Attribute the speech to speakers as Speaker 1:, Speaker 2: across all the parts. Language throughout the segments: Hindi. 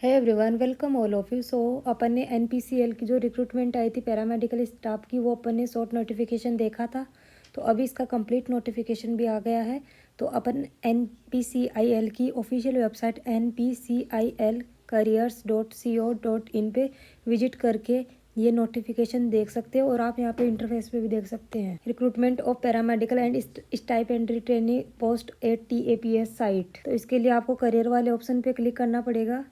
Speaker 1: है everyone, welcome all of you. So अपन ने एनपीसीएल की जो रिक्रूटमेंट आई थी पैरामेडिकल स्टाफ की, वो अपन ने शॉर्ट नोटिफिकेशन देखा था। तो अभी इसका कंप्लीट नोटिफिकेशन भी आ गया है। तो अपन एनपीसीआईएल की ऑफिशियल वेबसाइट npcilcareers.co.in पे विजिट करके ये नोटिफिकेशन देख सकते हो। और आप यहाँ पे इंटरफेस पे भी देख सकते हैं recruitment of paramedical and stipendiary training post at TAPS site. तो इसके लिए आपको करियर वाले ऑप्शन पे क्लिक करना पड़ेगा।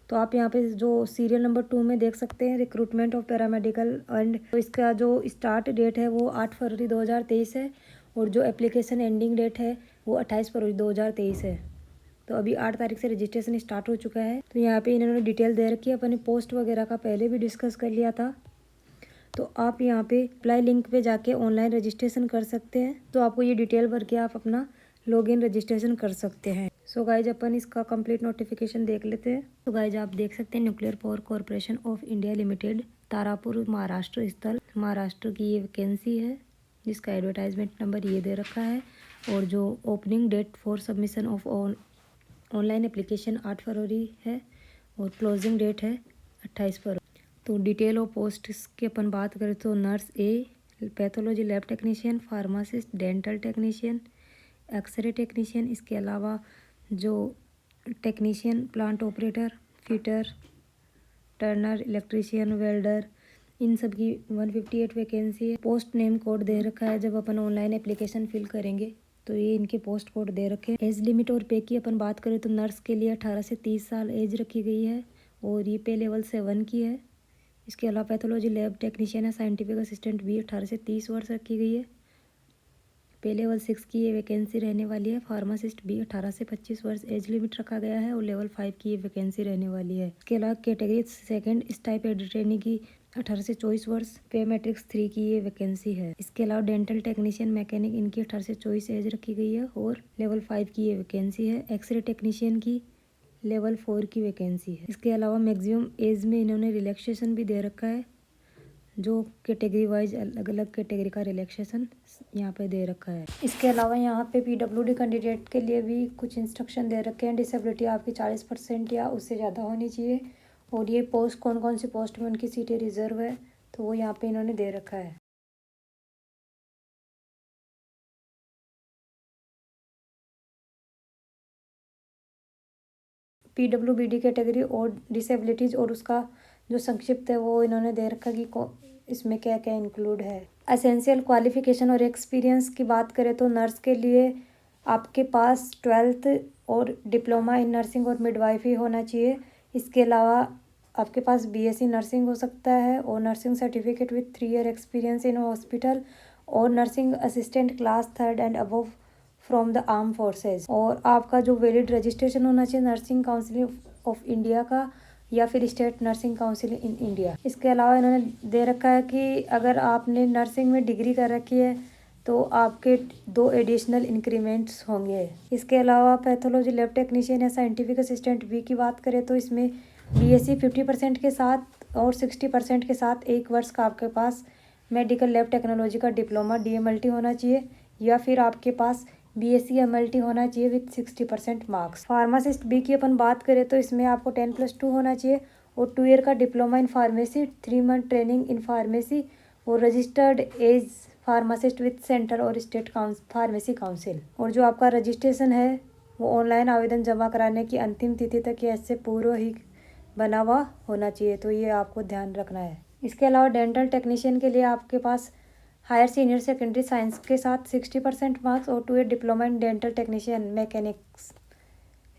Speaker 1: तो आप यहाँ पे जो सीरियल नंबर 2 में देख सकते हैं रिक्रूटमेंट ऑफ पैरामेडिकल एंड, तो इसका जो स्टार्ट डेट है वो 8 फरवरी 2023 है। और जो एप्लीकेशन एंडिंग डेट है वो 28 फरवरी 2023 है। तो अभी 8 तारीख से रजिस्ट्रेशन स्टार्ट हो चुका है। तो यहाँ पे इन्होंने डिटेल दे रखी है। अपनी पोस्ट वगैरह का पहले भी डिस्कस कर लिया था। तो आप यहाँ पे अप्लाई लिंक पे जाके ऑनलाइन रजिस्ट्रेशन कर सकते हैं। तो आपको ये डिटेल भर के आप अपना लॉगिन रजिस्ट्रेशन कर सकते हैं। सो गाइज अपन इसका कंप्लीट नोटिफिकेशन देख लेते हैं। तो गाइज आप देख सकते हैं nuclear power corporation of India limited, Tarapur Maharashtra स्थल, महाराष्ट्र की ये वैकेंसी है जिसका एडवर्टाइजमेंट नंबर ये दे रखा है। और जो opening date for submission of online application 8 फरवरी है और क्लोजिंग डेट है 28 फरवरी। तो डिटेल ऑफ पोस्ट की अपन बात करें तो nurse A, pathology lab technician, pharmacist, dental technician, x-ray technician, इसके अलावा जो technician, plant operator, fitter, turner, electrician, welder, इन सब की 158 वैकेंसी है। पोस्ट नेम कोड दे रखा है जब अपन ऑनलाइन एप्लीकेशन फिल करेंगे। तो ये इनके पोस्ट कोड दे रखे हैं। एज लिमिट और पे की अपन बात करें तो नर्स के लिए 18 से 30 साल एज रखी गई है और ये पे लेवल 7 की है। इसके अलावा पैथोलॉजी लैब टेक्नीशियन है, साइंटिफिक असिस्टेंट भी 18 से 30 वर्ष रखी गई है। पे लेवल 6 की ये वैकेंसी रहने वाली है। फार्मासिस्ट भी 18 से 25 वर्ष एज लिमिट रखा गया है और लेवल 5 की ये वैकेंसी रहने वाली है। इसके अलावा कैटेगरी सेकंड स्टाइपेंड ट्रेनी की 18 से 24 वर्ष, पे मैट्रिक्स 3 की ये वैकेंसी है। इसके अलावा डेंटल टेक्नीशियन, मैकेनिक, इनकी 18 से 24 एज रखी गई है और लेवल 5 की ये वैकेंसी है। एक्सरे टेक्नीशियन की लेवल 4 की वैकेंसी है। इसके अलावा मैक्सिमम एज में इन्होंने रिलैक्सेशन भी दे रखा है, जो कैटेगरी वाइज अलग अलग कैटेगरी का रिलैक्सेशन यहाँ पे दे रखा है। इसके अलावा यहाँ पे PWD कैंडिडेट के लिए भी कुछ इंस्ट्रक्शन दे रखे हैं। डिसेबिलिटी आपकी 40% या उससे ज़्यादा होनी चाहिए। और ये पोस्ट कौन कौन सी पोस्ट में उनकी सीटें रिजर्व है तो वो यहाँ पे इन्होंने दे रखा है। PWBD कैटेगरी और डिसेबिलिटीज और उसका जो संक्षिप्त है वो इन्होंने दे रखा कि इसमें क्या क्या इंक्लूड है। एसेंशियल क्वालिफिकेशन और एक्सपीरियंस की बात करें तो नर्स के लिए आपके पास 12th और डिप्लोमा इन नर्सिंग और मिडवाइफरी होना चाहिए। इसके अलावा आपके पास BSc नर्सिंग हो सकता है और nursing certificate with 3 year experience in hospital और nursing assistant class 3rd and above from the arm forces. और आपका जो वैलिड रजिस्ट्रेशन होना चाहिए नर्सिंग काउंसिल ऑफ इंडिया का या फिर state nursing council in India. इसके अलावा इन्होंने दे रखा है कि अगर आपने नर्सिंग में डिग्री कर रखी है तो आपके 2 एडिशनल इंक्रीमेंट्स होंगे। इसके अलावा पैथोलॉजी लैब टेक्नीशियन या साइंटिफिक असिस्टेंट बी की बात करें तो इसमें BSc 50% के साथ और 60% के साथ 1 वर्ष का आपके पास मेडिकल लैब टेक्नोलॉजी का डिप्लोमा DMLT होना चाहिए या फिर आपके पास BSc MLT होना चाहिए विथ 60% मार्क्स। फार्मासिस्ट बी की अपन बात करें तो इसमें आपको 10+2 होना चाहिए और 2 ईयर का diploma in pharmacy, 3 month training in pharmacy और registered as pharmacist with centre और स्टेट फार्मेसी काउंसिल। और जो आपका रजिस्ट्रेशन है वो ऑनलाइन आवेदन जमा कराने की अंतिम तिथि तक या इससे पूर्व ही बना हुआ होना चाहिए। तो ये आपको ध्यान रखना है। इसके अलावा डेंटल टेक्नीशियन के लिए आपके पास हायर सीनियर सेकेंडरी साइंस के साथ 60% मार्क्स और 2 year diploma in dental technician mechanics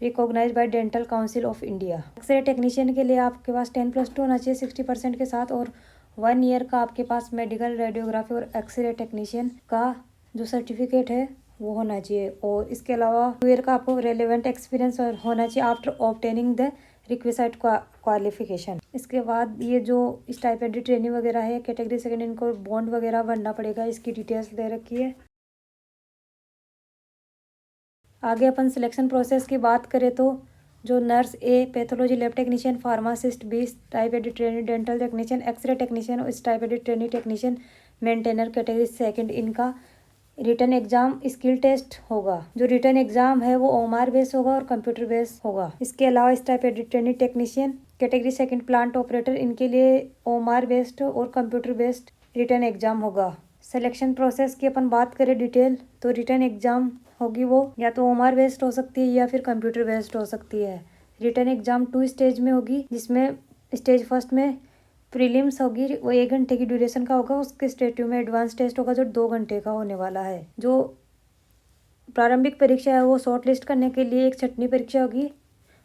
Speaker 1: recognise by dental council of India. X ray technician के लिए आपके पास 10+2 होना चाहिए 60% के साथ और 1 ईयर का आपके पास मेडिकल रेडियोग्राफी और एक्सरे टेक्नीशियन का जो सर्टिफिकेट है वो होना चाहिए। और इसके अलावा 2 ईयर का आपको रेलिवेंट एक्सपीरियंस होना चाहिए after obtaining the request qualification. इसके बाद ये जो स्टाइपेंडी ट्रेनिंग वगैरह है कैटेगरी सेकंड, इनको बॉन्ड वगैरह भरना पड़ेगा, इसकी डिटेल्स दे रखी है। आगे अपन सिलेक्शन प्रोसेस की बात करें तो जो nurse A, pathology lab technician, pharmacist B, stipendiary trainee dental technician, x-ray technician और stipendiary trainee technician maintainer category second, इनका रिटन एग्जाम स्किल टेस्ट होगा। जो रिटन एग्जाम है वो OMR बेस्ड होगा और कंप्यूटर बेस्ड होगा। इसके अलावा stipe trainee technician category second plant operator, इनके लिए OMR बेस्ड और कंप्यूटर बेस्ड रिटन एग्जाम होगा। सिलेक्शन प्रोसेस की अपन बात करें डिटेल, तो रिटन एग्जाम होगी वो या तो OMR बेस्ड हो सकती है या फिर कंप्यूटर बेस्ड हो सकती है। रिटन एग्जाम 2 स्टेज में होगी, जिसमें स्टेज फर्स्ट में प्रीलिम्स होगी, वो 1 घंटे की ड्यूरेशन का होगा। उसके स्टेज 2 में एडवांस टेस्ट होगा जो 2 घंटे का होने वाला है। जो प्रारंभिक परीक्षा है वो शॉर्ट लिस्ट करने के लिए एक छटनी परीक्षा होगी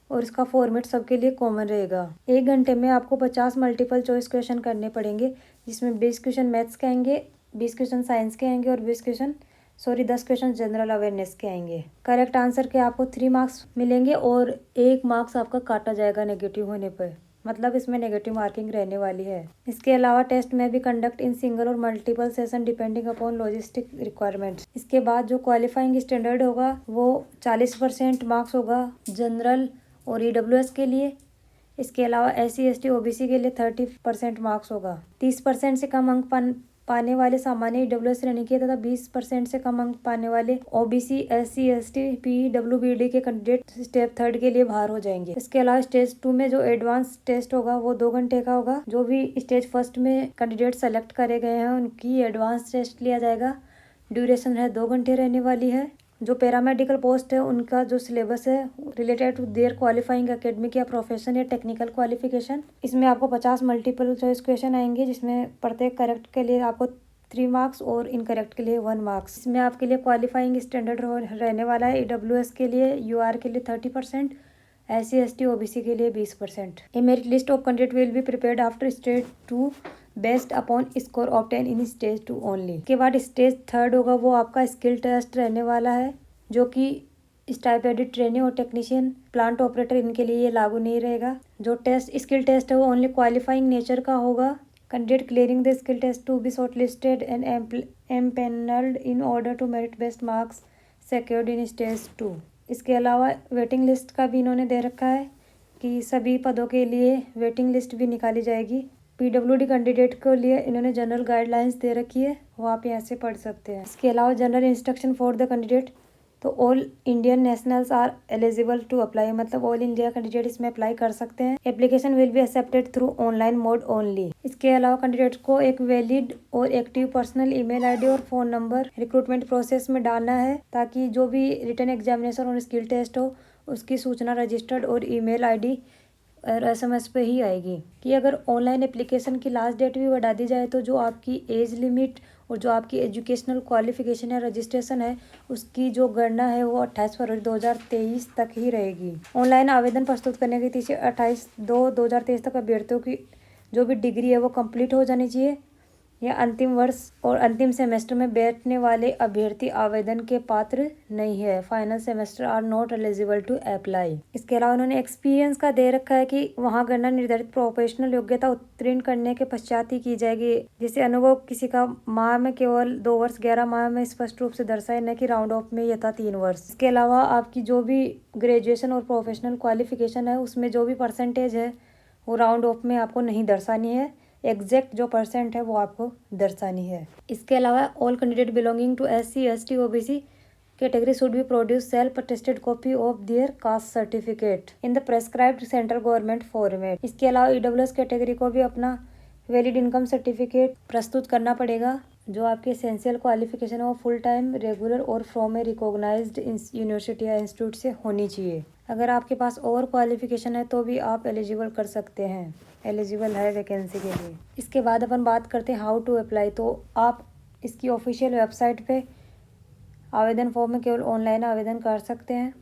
Speaker 1: और इसका फॉर्मेट सबके लिए कॉमन रहेगा। 1 घंटे में आपको 50 मल्टीपल चॉइस क्वेश्चन करने पड़ेंगे, जिसमें 20 क्वेश्चन मैथ्स के आएंगे, 20 क्वेश्चन साइंस के आएंगे और 10 क्वेश्चन जनरल अवेयरनेस के आएंगे। करेक्ट आंसर के आपको 3 मार्क्स मिलेंगे और 1 मार्क्स आपका काटा जाएगा नेगेटिव होने पर, मतलब इसमें नेगेटिव मार्किंग रहने वाली है। इसके अलावा टेस्ट में भी कंडक्ट इन सिंगल और multiple session depending upon logistic requirements. इसके बाद जो क्वालिफाइंग स्टैंडर्ड होगा वो 40% मार्क्स होगा जनरल और EWS के लिए। इसके अलावा SC ST OBC के लिए 30% मार्क्स होगा। 30% से कम अंक पाने वाले सामान्य EWS श्रेणी के तथा 20% से कम अंक पाने वाले OBC SC ST PWBD के कैंडिडेट स्टेप 3 के लिए बाहर हो जाएंगे। इसके अलावा स्टेज 2 में जो एडवांस टेस्ट होगा वो 2 घंटे का होगा। जो भी स्टेज फर्स्ट में कैंडिडेट सेलेक्ट करे गए हैं उनकी एडवांस टेस्ट लिया जाएगा। ड्यूरेशन है 2 घंटे रहने वाली है। जो पैरामेडिकल पोस्ट है उनका जो सिलेबस है related to their qualifying academic या प्रोफेशन या टेक्निकल क्वालिफिकेशन, इसमें आपको 50 मल्टीपल चॉइस क्वेश्चन आएंगे, जिसमें प्रत्येक करेक्ट के लिए आपको 3 मार्क्स और इनकरेक्ट के लिए 1 मार्क्स। इसमें आपके लिए क्वालिफाइंग स्टैंडर्ड रहने वाला है EWS के लिए UR के लिए 30%, SC ST OBC के लिए 20%। A merit list of candidate will be prepared after stage 2 based upon score obtain in stage 2 only. इसके बाद स्टेज 3 होगा वो आपका स्किल टेस्ट रहने वाला है, जो कि स्टाइपेंडेड ट्रेनी और टेक्नीशियन प्लांट ऑपरेटर इनके लिए ये लागू नहीं रहेगा। जो टेस्ट स्किल टेस्ट है वो ओनली क्वालिफाइंग नेचर का होगा। Candidate clearing the skill test to be short listed and empanelled in order to merit best marks secured in stage 2। इसके अलावा वेटिंग लिस्ट का भी इन्होंने दे रखा है कि सभी पदों के लिए वेटिंग लिस्ट भी निकाली जाएगी। PWD कैंडिडेट के लिए इन्होंने जनरल गाइडलाइंस दे रखी है, वो आप यहाँ से पढ़ सकते हैं। इसके अलावा general instruction for the candidate, तो all Indian nationals are eligible to apply, मतलब ऑल इंडिया कैंडिडेट इसमें अप्लाई कर सकते हैं। Application will be accepted through online mode only. इसके अलावा कैंडिडेट को एक वैलिड और एक्टिव पर्सनल ईमेल ID और फ़ोन नंबर रिक्रूटमेंट प्रोसेस में डालना है, ताकि जो भी रिटन एग्जामिनेशन और स्किल टेस्ट हो उसकी सूचना रजिस्टर्ड और ईमेल ID और SMS पे ही आएगी। कि अगर ऑनलाइन एप्लीकेशन की लास्ट डेट भी बढ़ा दी जाए तो जो आपकी एज लिमिट और जो आपकी एजुकेशनल क्वालिफिकेशन या रजिस्ट्रेशन है उसकी जो गणना है वो 28 फरवरी 2023 तक ही रहेगी। ऑनलाइन आवेदन प्रस्तुत करने की तिथि 28/2/2023 तक अभ्यर्थियों की जो भी डिग्री है वो कंप्लीट हो जानी चाहिए, या अंतिम वर्ष और अंतिम सेमेस्टर में बैठने वाले अभ्यर्थी आवेदन के पात्र नहीं है। Final semester are not eligible to apply. इसके अलावा उन्होंने एक्सपीरियंस का दे रखा है कि वहाँ गणना निर्धारित प्रोफेशनल योग्यता उत्तीर्ण करने के पश्चात ही की जाएगी। जैसे अनुभव किसी का माह में केवल 2 वर्ष 11 माह में स्पष्ट रूप से दर्शाए, न कि राउंड ऑफ में यथा 3 वर्ष। इसके अलावा आपकी जो भी ग्रेजुएशन और प्रोफेशनल क्वालिफिकेशन है उसमें जो भी परसेंटेज है वो राउंड ऑफ में आपको नहीं दर्शानी है, एग्जैक्ट जो % है वो आपको दर्शानी है। इसके अलावा all candidate belonging to SC ST OBC category should be produce self attested copy of their caste certificate in the prescribed central government format. इसके अलावा EWS कैटेगरी को भी अपना वैलिड इनकम सर्टिफिकेट प्रस्तुत करना पड़ेगा। जो आपकी एसेंशियल क्वालिफिकेशन है वो फुल टाइम रेगुलर और फ्रॉम ए रिकॉग्नाइज्ड यूनिवर्सिटी या इंस्टीट्यूट से होनी चाहिए। अगर आपके पास और क्वालिफिकेशन है तो भी आप एलिजिबल कर सकते हैं, एलिजिबल है वैकेंसी के लिए। इसके बाद अपन बात करते हैं हाउ टू अप्लाई। तो आप इसकी ऑफिशियल वेबसाइट पे आवेदन फॉर्म में केवल ऑनलाइन आवेदन कर सकते हैं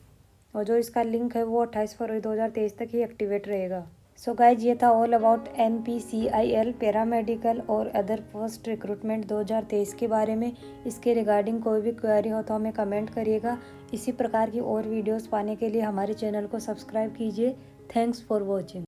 Speaker 1: और जो इसका लिंक है वो 28 फरवरी 2023 तक ही एक्टिवेट रहेगा। सो गाइज ये था ऑल अबाउट NPCIL पैरामेडिकल और अदर पोस्ट रिक्रूटमेंट 2023 के बारे में। इसके रिगार्डिंग कोई भी क्वेरी हो तो हमें कमेंट करिएगा। इसी प्रकार की और वीडियोस पाने के लिए हमारे चैनल को सब्सक्राइब कीजिए। Thanks for watching.